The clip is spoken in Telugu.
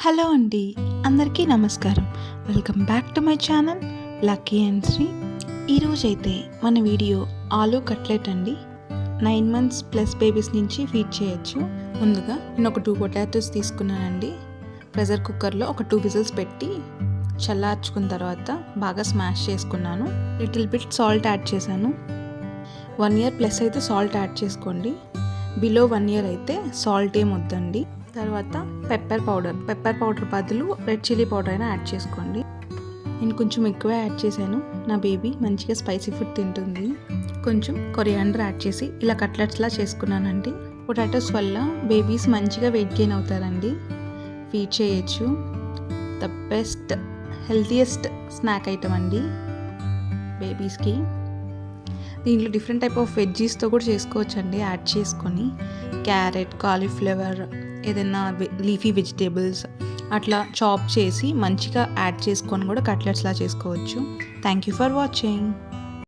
హలో అండి, అందరికీ నమస్కారం. Welcome back to my channel lucky and Sri. ఈరోజైతే మన వీడియో ఆలూ కట్లెట్ అండి. 9 months ప్లస్ బేబీస్ నుంచి ఫీడ్ చేయొచ్చు. ముందుగా నేను ఒక 2 పొటాటోస్ తీసుకున్నానండి. ప్రెషర్ కుక్కర్లో ఒక 2 విజిల్స్ పెట్టి చల్లార్చుకున్న తర్వాత బాగా స్మాష్ చేసుకున్నాను. లిటిల్ బిట్ సాల్ట్ యాడ్ చేశాను. 1 year ప్లస్ అయితే సాల్ట్ యాడ్ చేసుకోండి. బిలో 1 year అయితే సాల్ట్ ఏం వద్దండి. తర్వాత పెప్పర్ పౌడర్ బదులు రెడ్ చిల్లీ పౌడర్ అయినా యాడ్ చేసుకోండి. నేను కొంచెం ఎక్కువే యాడ్ చేశాను. నా బేబీ మంచిగా స్పైసీ ఫుడ్ తింటుంది. కొంచెం కొరియాండర్ యాడ్ చేసి ఇలా కట్లెట్స్లా చేసుకున్నానండి. పొటాటోస్ వల్ల బేబీస్ మంచిగా వెయిట్ గెయిన్ అవుతారండి. ఫీడ్ చేయొచ్చు. The best healthiest snack item అండి బేబీస్కి. దీంట్లో డిఫరెంట్ టైప్ ఆఫ్ వెజ్జీస్తో కూడా చేసుకోవచ్చండి. యాడ్ చేసుకొని క్యారెట్, కాలీఫ్లవర్, ఏదైనా లీఫీ వెజిటేబుల్స్ అట్లా చాప్ చేసి మంచిగా యాడ్ చేసుకొని కూడా కట్లెట్స్లా చేసుకోవచ్చు. Thank you for watching.